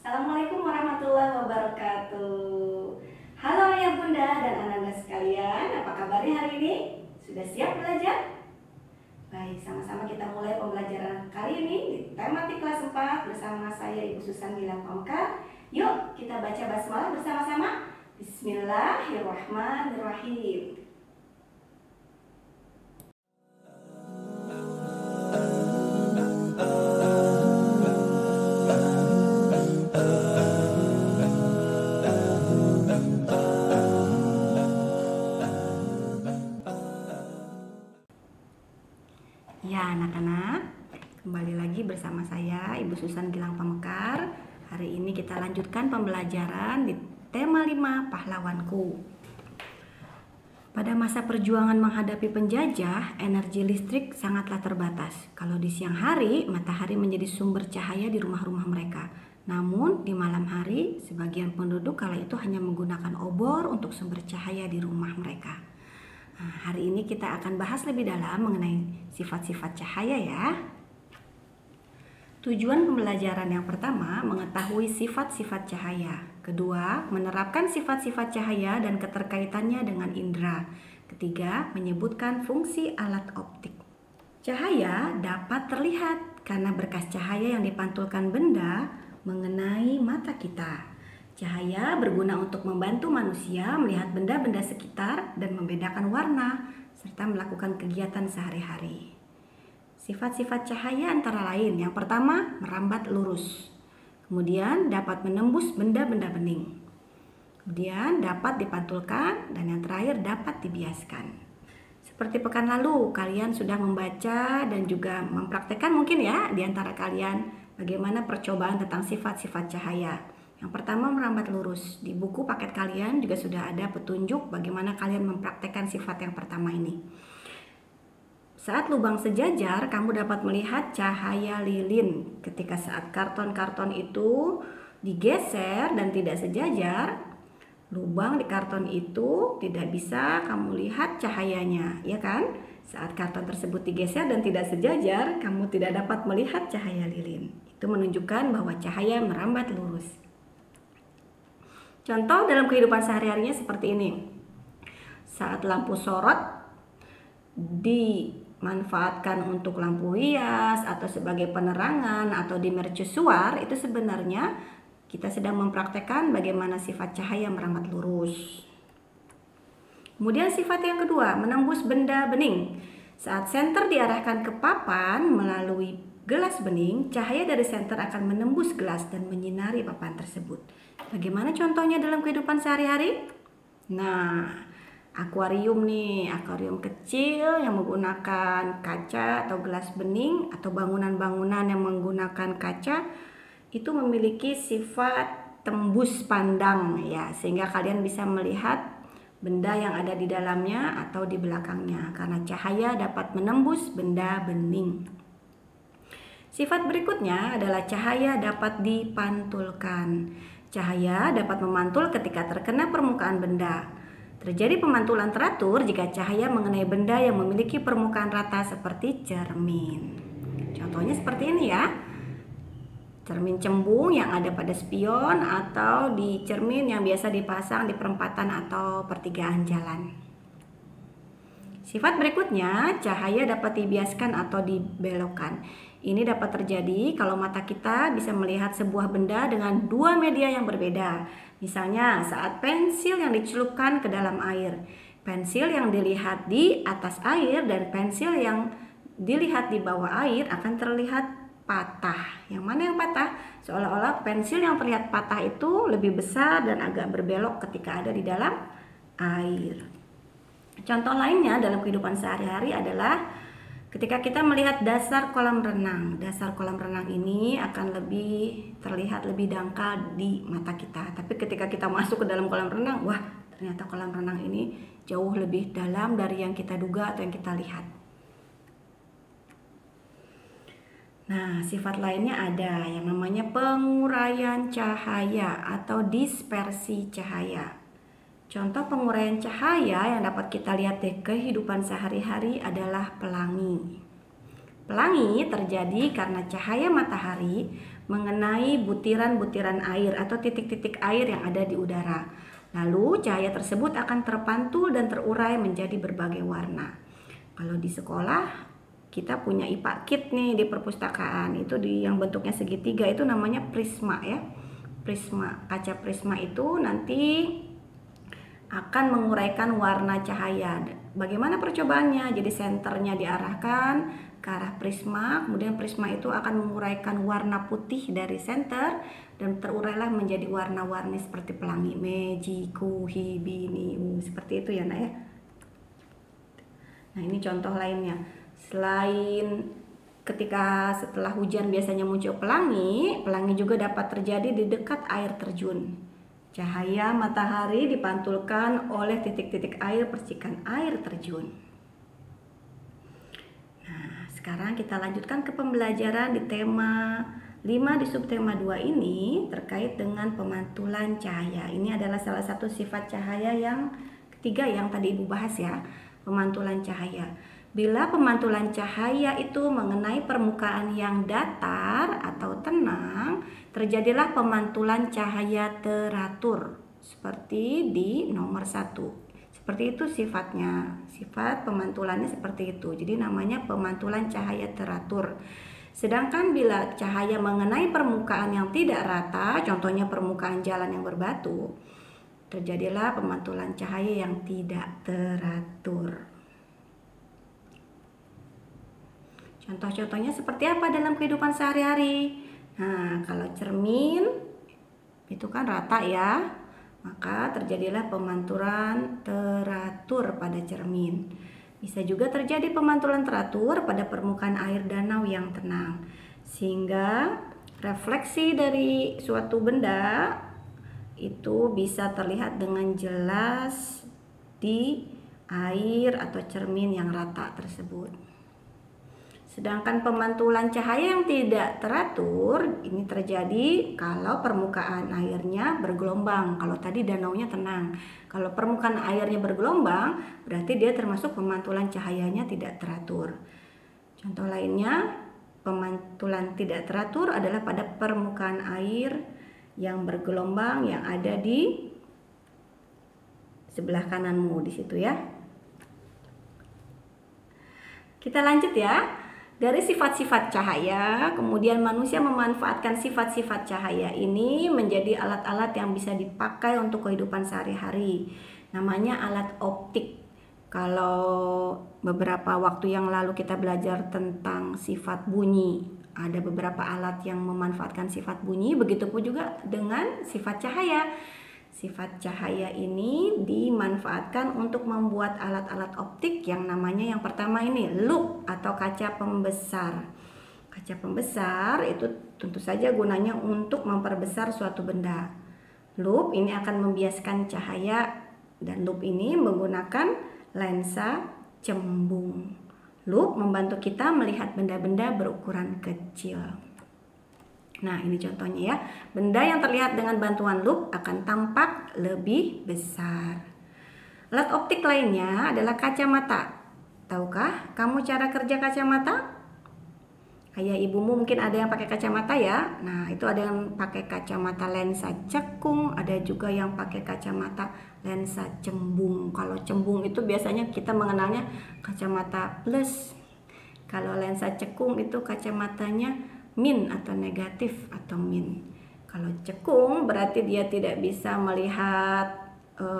Assalamualaikum warahmatullahi wabarakatuh. Halo ayah bunda dan anak-anak sekalian, apa kabarnya hari ini? Sudah siap belajar? Baik, sama-sama kita mulai pembelajaran kali ini di tematik kelas 4 bersama saya Ibu Susan Gilang Pamekar. Yuk kita baca basmalah bersama-sama. Bismillahirrahmanirrahim. Ya anak-anak, kembali lagi bersama saya Ibu Susan Gilang Pamekar. Hari ini kita lanjutkan pembelajaran di tema 5 pahlawanku. Pada masa perjuangan menghadapi penjajah, energi listrik sangatlah terbatas. Kalau di siang hari, matahari menjadi sumber cahaya di rumah-rumah mereka. Namun di malam hari, sebagian penduduk kala itu hanya menggunakan obor untuk sumber cahaya di rumah mereka. Nah, hari ini kita akan bahas lebih dalam mengenai sifat-sifat cahaya ya. Tujuan pembelajaran yang pertama, mengetahui sifat-sifat cahaya. Kedua, menerapkan sifat-sifat cahaya dan keterkaitannya dengan indera. Ketiga, menyebutkan fungsi alat optik. Cahaya dapat terlihat karena berkas cahaya yang dipantulkan benda mengenai mata kita. Cahaya berguna untuk membantu manusia melihat benda-benda sekitar dan membedakan warna, serta melakukan kegiatan sehari-hari. Sifat-sifat cahaya antara lain, yang pertama, merambat lurus. Kemudian dapat menembus benda-benda bening. Kemudian dapat dipantulkan, dan yang terakhir dapat dibiaskan. Seperti pekan lalu, kalian sudah membaca dan juga mempraktekkan mungkin ya di antara kalian bagaimana percobaan tentang sifat-sifat cahaya. Yang pertama, merambat lurus. Di buku paket kalian juga sudah ada petunjuk bagaimana kalian mempraktekkan sifat yang pertama ini. Saat lubang sejajar, kamu dapat melihat cahaya lilin. Ketika saat karton-karton itu digeser dan tidak sejajar, lubang di karton itu tidak bisa kamu lihat cahayanya, ya kan? Saat karton tersebut digeser dan tidak sejajar, kamu tidak dapat melihat cahaya lilin. Itu menunjukkan bahwa cahaya merambat lurus. Contoh dalam kehidupan sehari-harinya seperti ini. Saat lampu sorot dimanfaatkan untuk lampu hias atau sebagai penerangan atau di mercusuar, itu sebenarnya kita sedang mempraktekkan bagaimana sifat cahaya merambat lurus. Kemudian sifat yang kedua, menembus benda bening. Saat senter diarahkan ke papan melalui gelas bening, cahaya dari senter akan menembus gelas dan menyinari papan tersebut. Bagaimana contohnya dalam kehidupan sehari-hari? Nah, akuarium nih, akuarium kecil yang menggunakan kaca atau gelas bening atau bangunan-bangunan yang menggunakan kaca itu memiliki sifat tembus pandang ya, sehingga kalian bisa melihat benda yang ada di dalamnya atau di belakangnya karena cahaya dapat menembus benda bening. Sifat berikutnya adalah cahaya dapat dipantulkan. Cahaya dapat memantul ketika terkena permukaan benda. Terjadi pemantulan teratur jika cahaya mengenai benda yang memiliki permukaan rata seperti cermin. Contohnya seperti ini ya. Cermin cembung yang ada pada spion atau di cermin yang biasa dipasang di perempatan atau pertigaan jalan. Sifat berikutnya, cahaya dapat dibiaskan atau dibelokkan. Ini dapat terjadi kalau mata kita bisa melihat sebuah benda dengan dua media yang berbeda. Misalnya saat pensil yang dicelupkan ke dalam air. Pensil yang dilihat di atas air dan pensil yang dilihat di bawah air akan terlihat patah. Yang mana yang patah? Seolah-olah pensil yang terlihat patah itu lebih besar dan agak berbelok ketika ada di dalam air. Contoh lainnya dalam kehidupan sehari-hari adalah ketika kita melihat dasar kolam renang. Dasar kolam renang ini akan lebih terlihat lebih dangkal di mata kita. Tapi ketika kita masuk ke dalam kolam renang, wah ternyata kolam renang ini jauh lebih dalam dari yang kita duga atau yang kita lihat. Nah, sifat lainnya ada yang namanya penguraian cahaya atau dispersi cahaya. Contoh penguraian cahaya yang dapat kita lihat di kehidupan sehari-hari adalah pelangi. Pelangi terjadi karena cahaya matahari mengenai butiran-butiran air atau titik-titik air yang ada di udara. Lalu cahaya tersebut akan terpantul dan terurai menjadi berbagai warna. Kalau di sekolah kita punya IPA kit nih di perpustakaan, itu yang bentuknya segitiga itu namanya prisma ya. Prisma, kaca prisma itu nanti akan menguraikan warna cahaya. Bagaimana percobaannya? Jadi senternya diarahkan ke arah prisma, kemudian prisma itu akan menguraikan warna putih dari senter dan terurailah menjadi warna-warni seperti pelangi meiji, kuhi, bini, seperti itu ya nak ya. Nah ini contoh lainnya. Selain ketika setelah hujan biasanya muncul pelangi, pelangi juga dapat terjadi di dekat air terjun. Cahaya matahari dipantulkan oleh titik-titik air percikan air terjun. Nah, sekarang kita lanjutkan ke pembelajaran di tema 5 di subtema 2 ini terkait dengan pemantulan cahaya. Ini adalah salah satu sifat cahaya yang ketiga yang tadi Ibu bahas ya, pemantulan cahaya. Bila pemantulan cahaya itu mengenai permukaan yang datar atau tenang, terjadilah pemantulan cahaya teratur seperti di nomor 1. Seperti itu sifatnya. Sifat pemantulannya seperti itu. Jadi namanya pemantulan cahaya teratur. Sedangkan bila cahaya mengenai permukaan yang tidak rata, contohnya permukaan jalan yang berbatu, terjadilah pemantulan cahaya yang tidak teratur. Contoh-contohnya seperti apa dalam kehidupan sehari-hari? Nah, kalau cermin itu kan rata ya, maka terjadilah pemantulan teratur pada cermin. Bisa juga terjadi pemantulan teratur pada permukaan air danau yang tenang, sehingga refleksi dari suatu benda itu bisa terlihat dengan jelas di air atau cermin yang rata tersebut. Sedangkan pemantulan cahaya yang tidak teratur ini terjadi kalau permukaan airnya bergelombang. Kalau tadi danaunya tenang. Kalau permukaan airnya bergelombang, berarti dia termasuk pemantulan cahayanya tidak teratur. Contoh lainnya, pemantulan tidak teratur adalah pada permukaan air yang bergelombang yang ada di sebelah kananmu di situ ya. Kita lanjut ya. Dari sifat-sifat cahaya, kemudian manusia memanfaatkan sifat-sifat cahaya ini menjadi alat-alat yang bisa dipakai untuk kehidupan sehari-hari. Namanya alat optik. Kalau beberapa waktu yang lalu kita belajar tentang sifat bunyi, ada beberapa alat yang memanfaatkan sifat bunyi, begitupun juga dengan sifat cahaya. Sifat cahaya ini dimanfaatkan untuk membuat alat-alat optik yang namanya yang pertama ini loop atau kaca pembesar. Kaca pembesar itu tentu saja gunanya untuk memperbesar suatu benda. Loop ini akan membiaskan cahaya dan loop ini menggunakan lensa cembung. Loop membantu kita melihat benda-benda berukuran kecil. Nah, ini contohnya ya. Benda yang terlihat dengan bantuan loop akan tampak lebih besar. Alat optik lainnya adalah kacamata. Tahukah kamu cara kerja kacamata? Ayah ibumu mungkin ada yang pakai kacamata ya. Nah, itu ada yang pakai kacamata lensa cekung, ada juga yang pakai kacamata lensa cembung. Kalau cembung itu biasanya kita mengenalnya kacamata plus. Kalau lensa cekung itu kacamatanya min atau negatif atau min. Kalau cekung berarti dia tidak bisa melihat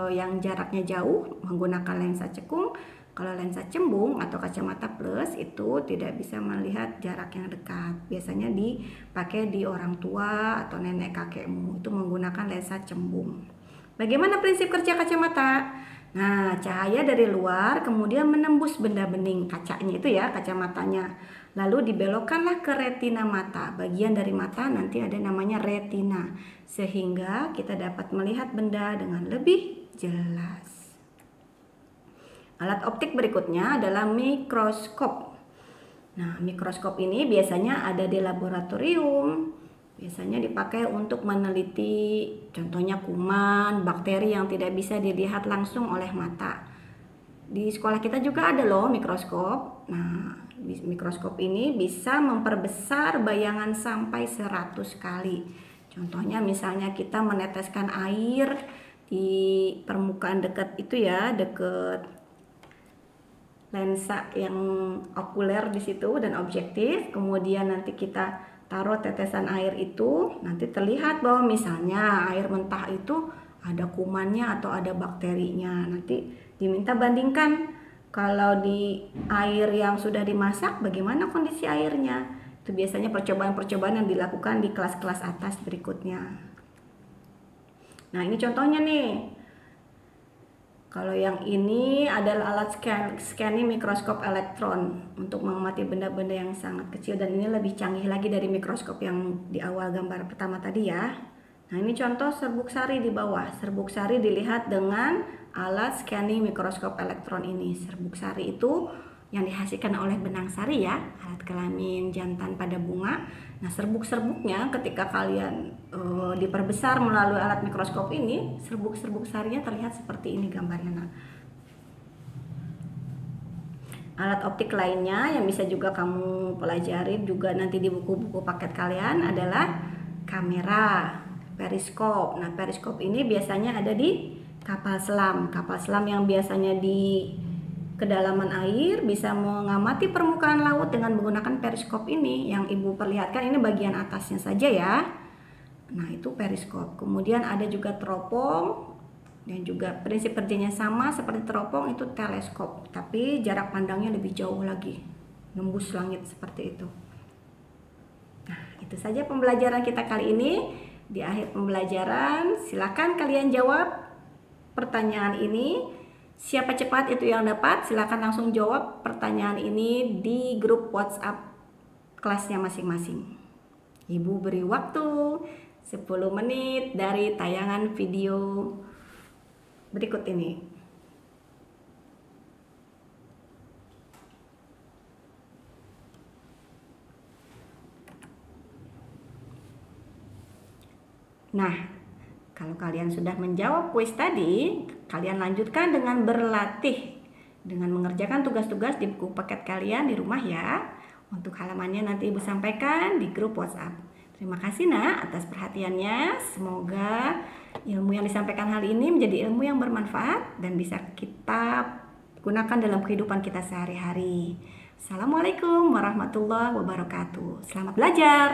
yang jaraknya jauh menggunakan lensa cekung. Kalau lensa cembung atau kacamata plus itu tidak bisa melihat jarak yang dekat. Biasanya dipakai di orang tua atau nenek kakekmu, itu menggunakan lensa cembung. Bagaimana prinsip kerja kacamata? Nah, cahaya dari luar kemudian menembus benda bening kacanya itu ya, kacamatanya. Lalu dibelokkanlah ke retina mata. Bagian dari mata nanti ada namanya retina, sehingga kita dapat melihat benda dengan lebih jelas. Alat optik berikutnya adalah mikroskop. Nah, mikroskop ini biasanya ada di laboratorium. Biasanya dipakai untuk meneliti contohnya kuman, bakteri yang tidak bisa dilihat langsung oleh mata. Di sekolah kita juga ada loh mikroskop. Nah, mikroskop ini bisa memperbesar bayangan sampai 100 kali. Contohnya misalnya kita meneteskan air di permukaan dekat itu ya, dekat lensa yang okuler di situ dan objektif. Kemudian nanti kita taruh tetesan air itu, nanti terlihat bahwa misalnya air mentah itu ada kumannya atau ada bakterinya. Nanti diminta bandingkan kalau di air yang sudah dimasak bagaimana kondisi airnya. Itu biasanya percobaan-percobaan yang dilakukan di kelas-kelas atas berikutnya. Nah, ini contohnya nih. Kalau yang ini adalah alat scanning mikroskop elektron untuk mengamati benda-benda yang sangat kecil, dan ini lebih canggih lagi dari mikroskop yang di awal gambar pertama tadi ya. Nah, ini contoh serbuk sari di bawah. Serbuk sari dilihat dengan alat scanning mikroskop elektron ini. Serbuk sari itu yang dihasilkan oleh benang sari ya, alat kelamin jantan pada bunga. Nah, serbuk-serbuknya ketika kalian diperbesar melalui alat mikroskop ini, serbuk-serbuk sarinya terlihat seperti ini gambarnya. Nah, alat optik lainnya yang bisa juga kamu pelajari juga nanti di buku-buku paket kalian adalah kamera, periskop. Nah, periskop ini biasanya ada di kapal selam. Kapal selam yang biasanya di kedalaman air bisa mengamati permukaan laut dengan menggunakan periskop ini. Yang ibu perlihatkan ini bagian atasnya saja ya. Nah, itu periskop. Kemudian ada juga teropong, dan juga prinsip kerjanya sama seperti teropong, itu teleskop, tapi jarak pandangnya lebih jauh lagi, nembus langit seperti itu. Nah, itu saja pembelajaran kita kali ini. Di akhir pembelajaran silakan kalian jawab pertanyaan ini. Siapa cepat itu yang dapat. Silakan langsung jawab pertanyaan ini di grup WhatsApp kelasnya masing-masing. Ibu beri waktu 10 menit dari tayangan video berikut ini. Nah, kalau kalian sudah menjawab kuis tadi, kalian lanjutkan dengan berlatih, dengan mengerjakan tugas-tugas di buku paket kalian di rumah ya. Untuk halamannya nanti ibu sampaikan di grup WhatsApp. Terima kasih nak atas perhatiannya. Semoga ilmu yang disampaikan hari ini menjadi ilmu yang bermanfaat dan bisa kita gunakan dalam kehidupan kita sehari-hari. Assalamualaikum warahmatullahi wabarakatuh. Selamat belajar.